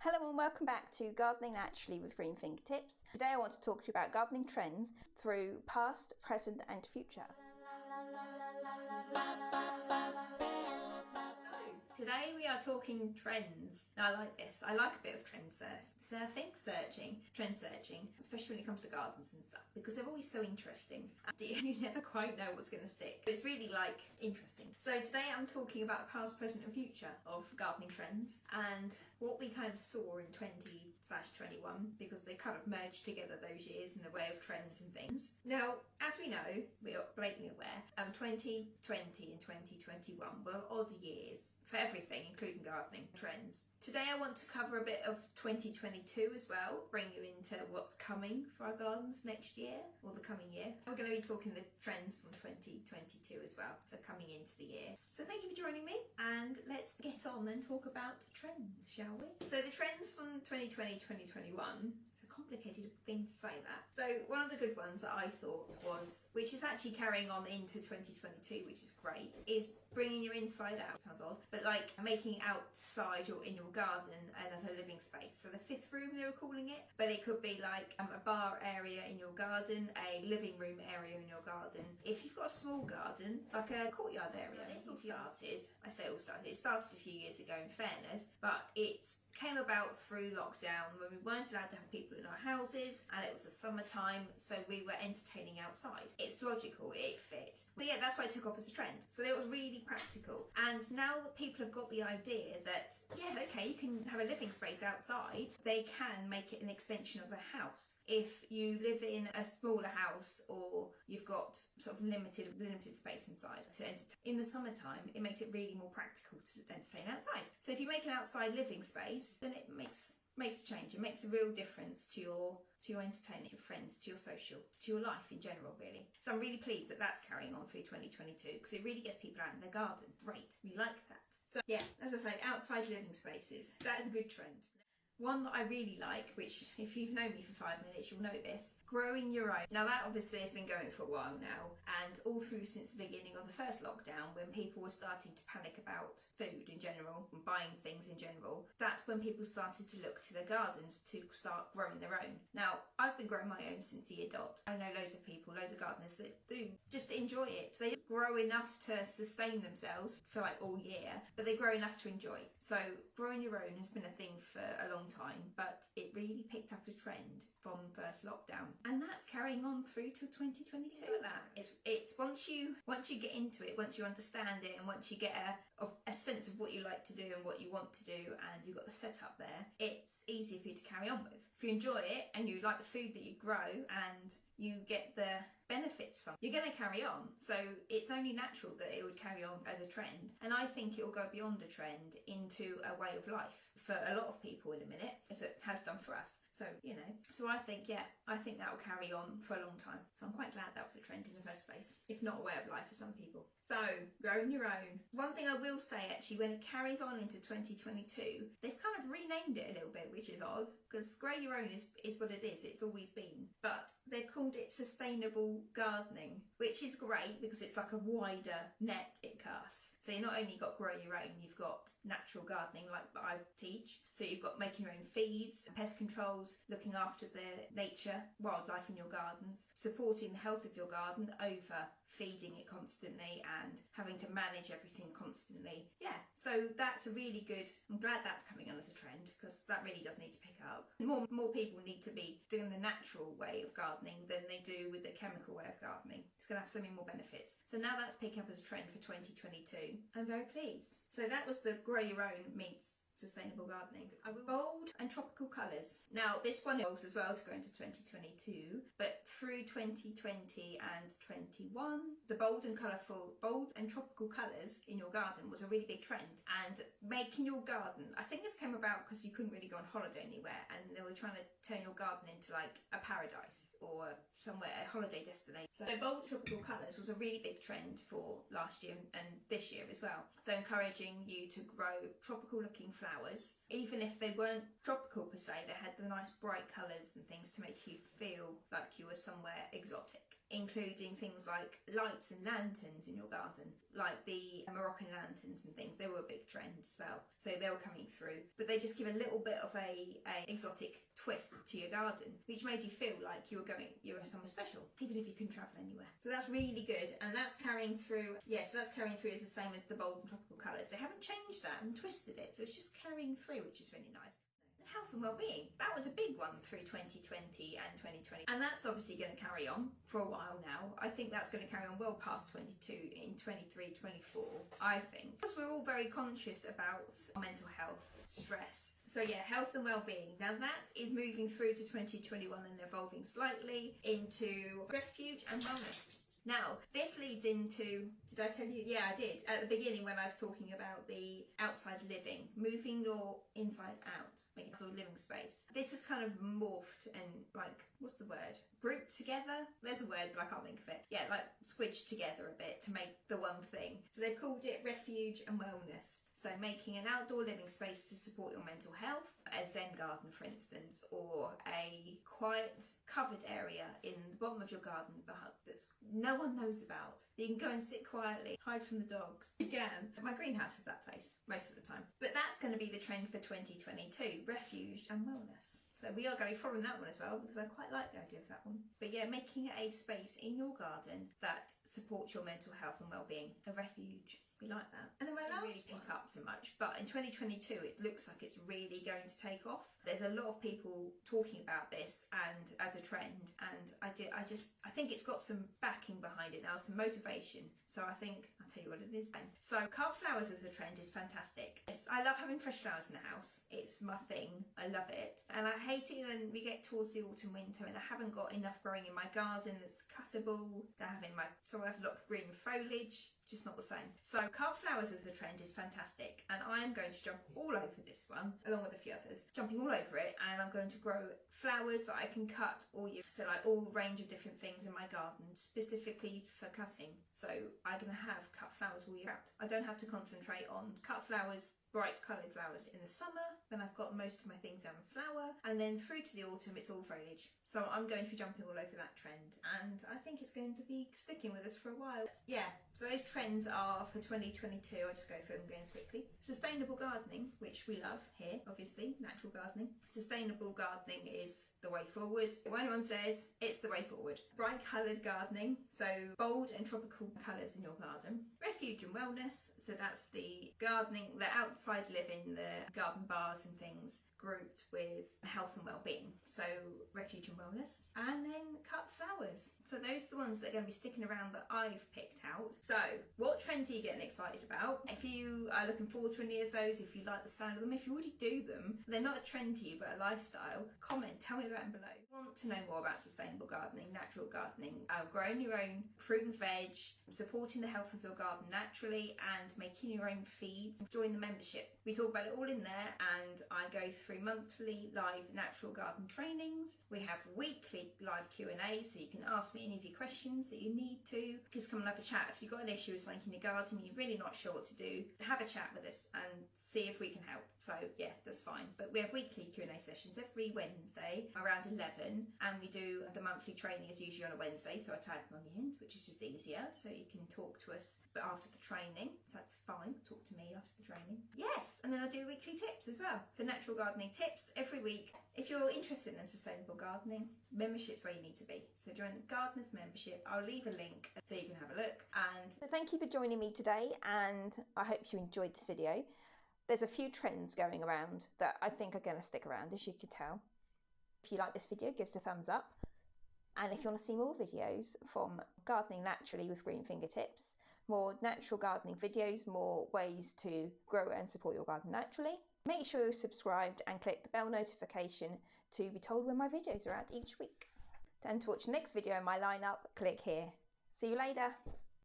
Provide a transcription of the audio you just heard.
Hello and welcome back to Gardening Naturally with Green Fingertips. Today I want to talk to you about gardening trends through past, present and future. Today we are talking trends. Now I like this. I like a bit of trend trend searching, especially when it comes to gardens and stuff, because they're always so interesting. You never quite know what's going to stick. But it's really interesting. So today I'm talking about the past, present and future of gardening trends and what we kind of saw in 20/21, because they kind of merged together those years in the way of trends and things. Now, as we know, we are blatantly aware, 2020 and 2021 were odd years for everything, including gardening trends. Today I want to cover a bit of 2022 as well, bring you into what's coming for our gardens next year, or the coming year. We're going to be talking the trends from 2022 as well, so coming into the year. So thank you for joining me, and let's get on and talk about trends, shall we? So the trends from 2020-2021, it's a complicated thing to say that. So one of the good ones that I thought was, which is actually carrying on into 2022, which is great, is bringing your inside out. Sounds odd, but like making outside or in your garden another living space. So the fifth room they were calling it, but it could be like a bar area in your garden, a living room area in your garden. If you've got a small garden, like a courtyard area, it started a few years ago in fairness, but it's came about through lockdown when we weren't allowed to have people in our houses and it was the summertime, so we were entertaining outside. It's logical, it fit. So yeah, that's why it took off as a trend. So it was really practical. And now that people have got the idea that, yeah, okay, you can have a living space outside, they can make it an extension of the house. If you live in a smaller house or you've got sort of limited space inside to entertain. In the summertime, it makes it really more practical to entertain outside. So if you make an outside living space, then it makes a change. It makes a real difference to your entertainment, to your friends, to your social, to your life in general, really. So I'm really pleased that that's carrying on through 2022, because it really gets people out in their garden. Great, we like that. So yeah, as I say, outside living spaces, that is a good trend. One that I really like, which if you've known me for 5 minutes, you'll know this, growing your own. Now that obviously has been going for a while now, and all through since the beginning of the first lockdown, when people were starting to panic about food in general and buying things in general, that's when people started to look to their gardens to start growing their own. Now, I've been growing my own since year dot. I know loads of people, loads of gardeners that do just enjoy it. They grow enough to sustain themselves for like all year, but they grow enough to enjoy. So growing your own has been a thing for a long time, but it really picked up a trend from first lockdown, and that's carrying on through till 2022. Like that, it's once you get into it, once you understand it, and once you get a sense of what you like to do and what you want to do, and you've got the setup there, it's easier for you to carry on with. If you enjoy it and you like the food that you grow and you get the benefits from, you're going to carry on. So it's only natural that it would carry on as a trend, and I think it will go beyond a trend into a way of life for a lot of people in a minute, as it has done for us. So so I think that will carry on for a long time. So I'm quite glad that was a trend in the first place, if not a way of life for some people. So growing your own. One thing I will say, actually, when it carries on into 2022, they've kind of renamed it a little bit, which is odd, because grow your own is what it is. It's always been, but they've called it sustainable gardening, which is great because it's like a wider net it casts. So you not only got grow your own, you've got natural gardening like I teach. So you've got making your own feeds, pest controls, looking after the nature, wildlife in your gardens, supporting the health of your garden over feeding it constantly and having to manage everything constantly. Yeah, so that's a really good, I'm glad that's coming on as a trend, because that really does need to pick up. More people need to be doing the natural way of gardening than they do with the chemical way of gardening. It's going to have so many more benefits. So now that's picking up as a trend for 2022. I'm very pleased. So that was the grow your own meets sustainable gardening. Bold and tropical colours. Now this one evolves as well to go into 2022, but through 2020 and 21, the bold and tropical colours in your garden was a really big trend. And making your garden, I think this came about because you couldn't really go on holiday anywhere, and they were trying to turn your garden into like a paradise or somewhere, a holiday destination. So bold tropical colours was a really big trend for last year and this year as well. So encouraging you to grow tropical looking flowers, even if they weren't tropical per se, they had the nice bright colours and things to make you feel like you were somewhere exotic. including things like lights and lanterns in your garden, like the Moroccan lanterns and things. They were a big trend as well, so they were coming through, but they just give a little bit of a exotic twist to your garden, which made you feel like you were somewhere special, even if you couldn't travel anywhere. So that's really good, and that's carrying through. Yes, that's carrying through. It's the same as the bold and tropical colours. They haven't changed that and twisted it, so it's just carrying through, which is really nice. Health and well-being, that was a big one through 2020 and 2020, and that's obviously going to carry on for a while now. I think that's going to carry on well past 22 in 23, 24, I think, because we're all very conscious about mental health, stress. So yeah, health and well-being. Now that is moving through to 2021 and evolving slightly into refuge and wellness. Now, this leads into, did I tell you? Yeah, I did. At the beginning when I was talking about the outside living, moving your inside out, making a living space. This has kind of morphed and like, what's the word? Grouped together? There's a word, but I can't think of it. Yeah, like squidged together a bit to make the one thing. So they've called it Refuge and Wellness. So making an outdoor living space to support your mental health, a Zen garden for instance, or a quiet covered area in the bottom of your garden that no one knows about. You can go and sit quietly, hide from the dogs. You can. My greenhouse is that place most of the time. But that's going to be the trend for 2022, refuge and wellness. So we are going forward on that one as well, because I quite like the idea of that one. But yeah, making a space in your garden that supports your mental health and well-being, a refuge. We like that. And then my last really pick up so much, but in 2022 it looks like it's really going to take off. There's a lot of people talking about this and as a trend, and I think it's got some backing behind it now, some motivation. So I think I'll tell you what it is then. So cut flowers as a trend is fantastic. I love having fresh flowers in the house. It's my thing. I love it. And I hate it when we get towards the autumn winter and I haven't got enough growing in my garden that's cuttable. So I have a lot of green foliage. Just not the same. So cut flowers as a trend is fantastic, and I am going to jump all over this one along with a few others, jumping all over it, and I'm going to grow flowers that I can cut all year, so like all range of different things in my garden specifically for cutting. So I'm going to have cut flowers all year round. I don't have to concentrate on cut flowers, bright coloured flowers in the summer when I've got most of my things out in flower, and then through to the autumn it's all foliage. So I'm going to be jumping all over that trend, and I think it's going to be sticking with us for a while. Yeah, so those trends are for 2022. I'll just go through them again quickly. Sustainable gardening, which we love here, obviously, natural gardening. Sustainable gardening is the way forward. When anyone says it's the way forward. Bright coloured gardening, so bold and tropical colours in your garden. Refuge and wellness, so that's the gardening, the outside living, the garden bars and things, grouped with health and well-being. So refuge and wellness, and then cut flowers. So those are the ones that are going to be sticking around that I've picked out. So what trends are you getting excited about? If you are looking forward to any of those, if you like the sound of them, if you already do them, they're not a trend to you but a lifestyle, comment, tell me about them below. If you want to know more about sustainable gardening, natural gardening, growing your own fruit and veg, supporting the health of your garden naturally, and making your own feeds, join the membership. We talk about it all in there, and I go through monthly live natural garden trainings. We have weekly live Q&A, so you can ask me any of your questions that you need to. Just come and have a chat. If you've got an issue with something in your garden, you're really not sure what to do, have a chat with us and see if we can help. So yeah, that's fine. But we have weekly Q&A sessions every Wednesday around 11, and we do the monthly training is usually on a Wednesday, so I tag them on the end, which is just easier, so you can talk to us after the training. So that's fine, talk to me after the training. Yes, and then I do weekly tips as well. So natural gardening tips every week. If you're interested in sustainable gardening, membership's where you need to be. So join the Gardeners membership. I'll leave a link so you can have a look. And thank you for joining me today, and I hope you enjoyed this video. There's a few trends going around that I think are going to stick around, as you could tell. If you like this video, give us a thumbs up. And if you want to see more videos from Gardening Naturally with Green Fingertips, more natural gardening videos, more ways to grow and support your garden naturally, make sure you're subscribed and click the bell notification to be told when my videos are out each week. And to watch the next video in my lineup, click here. See you later.